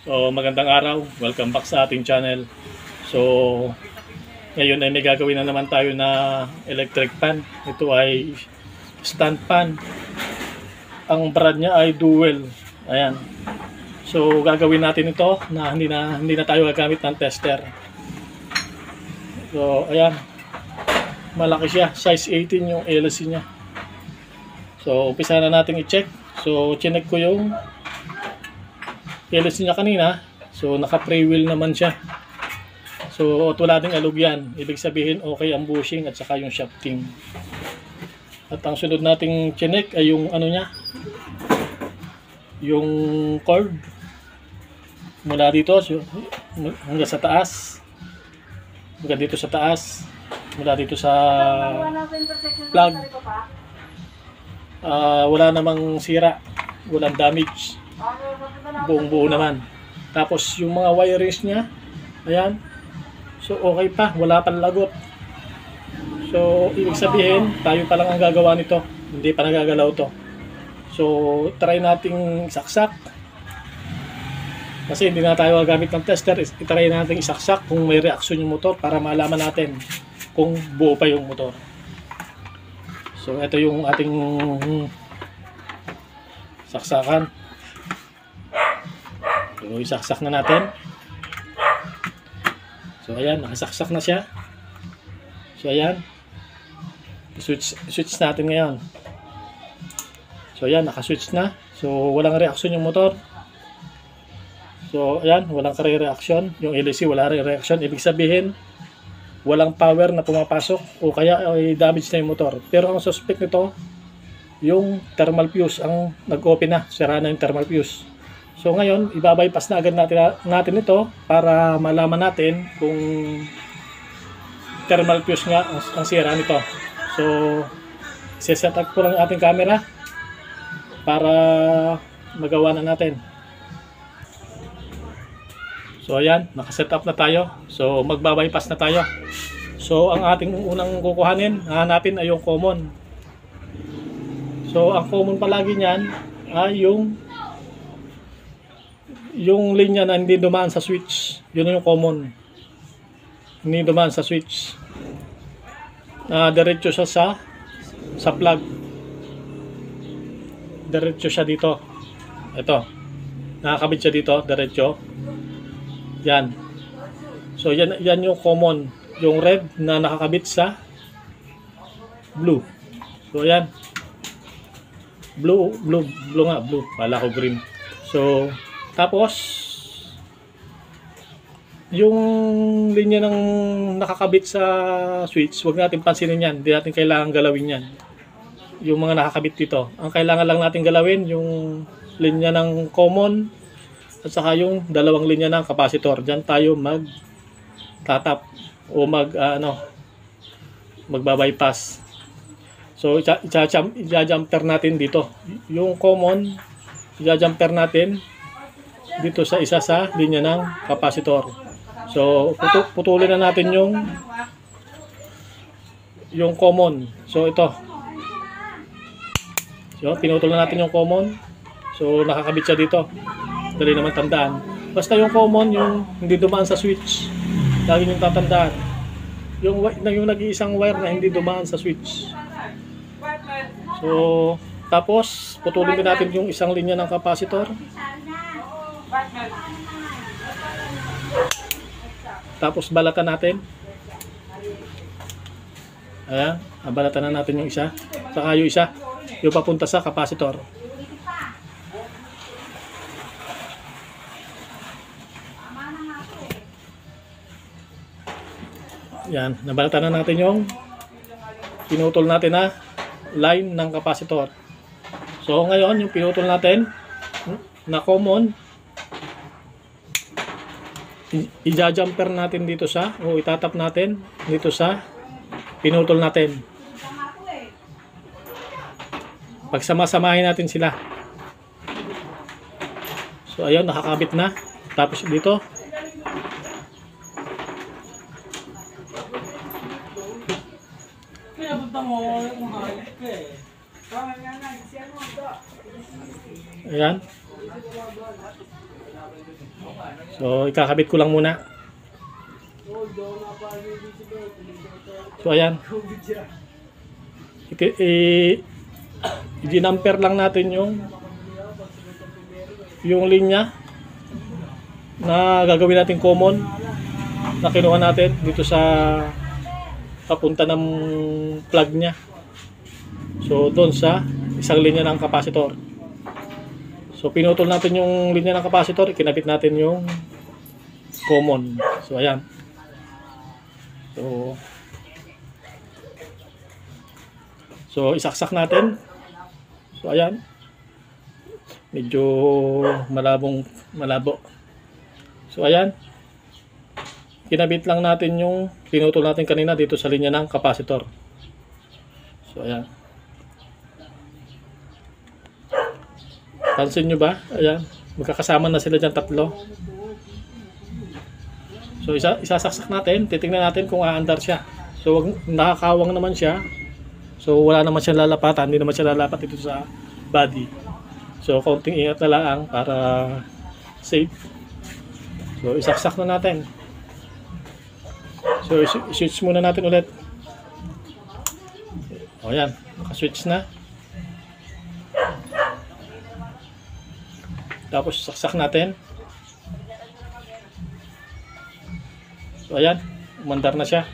So magandang araw, welcome back sa ating channel. So ngayon ay may gagawin na naman tayo na electric fan. Ito ay stand fan. Ang brand niya ay dual. Ayan. So gagawin natin ito na hindi na tayo gagamit ng tester. So ayan. Malaki siya, size 18 yung LC niya. So umpisa na natin i-check. So chinek ko yung LC niya kanina. So naka pre-wheel naman siya. So wala ding alog yan. Ibig sabihin okay ang bushing at saka yung shafting. At ang sunod nating chinek ay yung ano niya, yung cord mula dito hanggang sa taas, hanggang dito sa taas, mula dito sa plug. Wala namang sira, walang damage, buong buo naman. Tapos yung mga wirings niya, ayan, so okay pa, wala pang lagot. So ibig sabihin tayo pa lang ang gagawa nito, hindi pa nagagalaw to. So try nating saksak, kasi hindi na tayo gagamit ng tester. Itry nating isaksak kung may reaksyon yung motor para malaman natin kung buo pa yung motor. So ito yung ating saksakan. So isaksak na natin. So ayan, nakasaksak na siya. So ayan, switch natin ngayon. So ayan, nakaswitch na. So walang reaksyon yung motor. So ayan, walang kare-reaksyon. Yung LC wala re-reaksyon. Ibig sabihin walang power na pumapasok o kaya ay damage na yung motor. Pero ang suspect nito, yung thermal fuse ang nag-open na, sira na yung thermal fuse. So ngayon, ibabypass na agad natin ito para malaman natin kung thermal fuse nga ang sira nito. So set up ko lang ating camera para magawa na natin. So ayan, nakaset up na tayo. So magbabypass na tayo. So ang ating unang kukuhanin, hahanapin ay yung common. So ang common palagi niyan ay yung linya na hindi dumaan sa switch. Yun yung common. Hindi dumaan sa switch. Diretso siya sa plug. Diretso siya dito. Ito. Nakakabit siya dito, diretso. Yan. So yan yung common, yung red na nakakabit sa blue. So yan. Blue nga, blue. Wala ko green. So tapos yung linya ng nakakabit sa switch, wag natin pansinin yan. Hindi natin kailangan galawin yan. Yung mga nakakabit dito. Ang kailangan lang natin galawin yung linya ng common at saka yung dalawang linya ng capacitor. Diyan tayo mag-tatap o magbabypass. So i-jumper natin dito. Yung common, i-jumper natin dito sa isa sa linya ng capacitor. So putulin na natin yung common. So ito. So pinutol na natin yung common. So nakakabit siya dito. Dali naman tandaan. Basta yung common, yung hindi dumaan sa switch, lagi yung tatandaan. Yung nag-iisang wire na hindi dumaan sa switch. So tapos putulin din natin yung isang linya ng capacitor. Tapos balatan natin. Ayan, balatan na natin yung isa. Saka yung isa, yung papunta sa capacitor. Yan, nabalatan na natin yung pinutol natin na line ng capacitor. So ngayon, yung pinutol natin na common, i-jumper natin dito sa, o itatap natin dito sa pinutol natin. Pagsama-samahin natin sila. So ayun, nakakabit na. Tapos dito, ayan. So, ikakabit ko lang muna. So, ayan. I-number lang natin yung linya na gagawin natin common na kinuha natin dito sa papunta ng plug niya. So, doon sa isang linya ng capacitor. So, pinutol natin yung linya ng capacitor, ikinabit natin yung common. So, ayan. So, isaksak natin. So, ayan. Medyo malabo. So, ayan. Kinabit lang natin yung pinutol natin kanina dito sa linya ng capacitor. So, ayan. Pansin nyo ba? Ayan. Magkakasama na sila dyan tatlo. So, isasaksak natin. Titingnan natin kung aandar siya. So, nakakawang naman siya. So, wala naman siya lalapatan. Hindi naman siya lalapat dito sa body. So, konting ingat na lang para safe. So, isaksak na natin. So, switch muna natin ulit. O, yan. Naka-switch na. Tapos, saksak natin. So, ayan. Umandar na siya.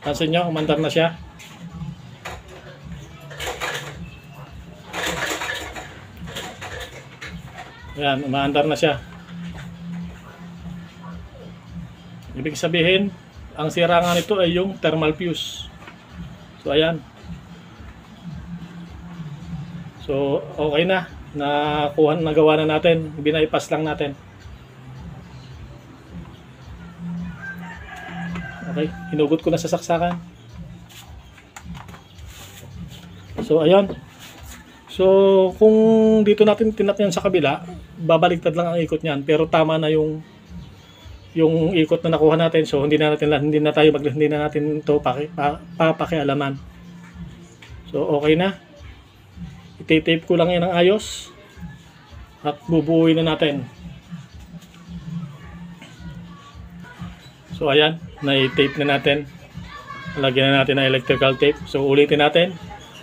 Pansin nyo, umandar na siya. Ayan, umaandar na siya. Ibig sabihin, ang sira nga nito ay yung thermal fuse. So, ayan. So, okay na. Nagawa na natin. Binaipas lang natin. Okay, hinugot ko na sa saksakan. So, ayan. So, kung dito natin tinap yan sa kabila, babaliktad lang ang ikot niyan. Pero tama na yung ikot na nakuha natin. So, hindi na natin ito papakialaman. So, okay na. Iti-tape ko lang yan ng ayos. At bubuuin na natin. So, ayan. Na-tape na natin. Lagyan na natin ng electrical tape. So, ulitin natin.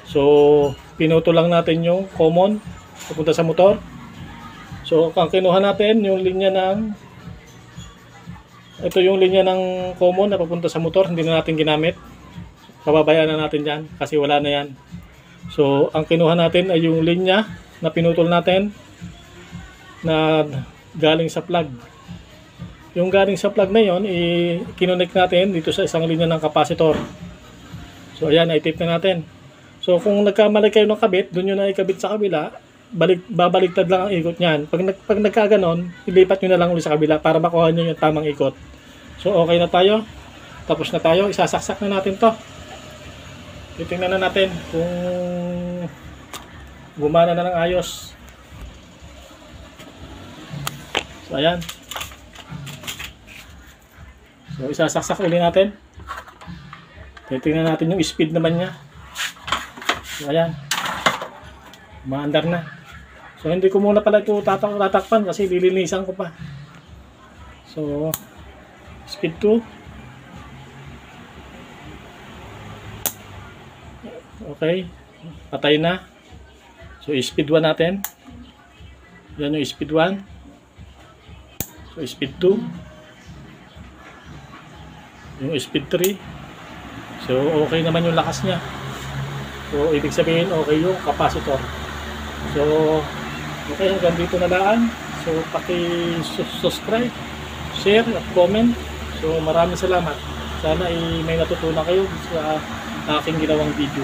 So, pinuto lang natin yung common papunta sa motor. So, ang kinuha natin yung linya ito yung linya ng common na papunta sa motor. Hindi na natin ginamit. Pababayaan na natin yan kasi wala na yan. So, ang kinuha natin ay yung linya na pinutol natin na galing sa plug. Yung galing sa plug na yon, i-connect natin dito sa isang linya ng capacitor. So, ayan, i-tape na natin. So, kung nagkamali kayo ng kabit, doon nyo na ikabit sa kabila, babaligtad lang ang ikot niyan. Pag nagkaganon, ilipat nyo na lang ulit sa kabila para makuha nyo yung tamang ikot. So, okay na tayo. Tapos na tayo. Isasaksak na natin to. Titingnan na natin kung gumana na ng ayos. So, ayan. So, isasaksak ulit natin. Titingnan natin yung speed naman niya. So, ayan. Maandar na. So, hindi ko muna pala ito tatakpan kasi lilinisan ko pa. So, speed 2. Okay. Patay na. So, speed 1 natin. Yan yung speed 1. So, speed 2. Yung speed 3. So, okay naman yung lakas niya. So, ibig sabihin, okay yung capacitor. So, okay, hanggang dito na lang. So, paki-subscribe, share, at comment. So, maraming salamat. Sana may natutunan kayo sa aking ginawang video.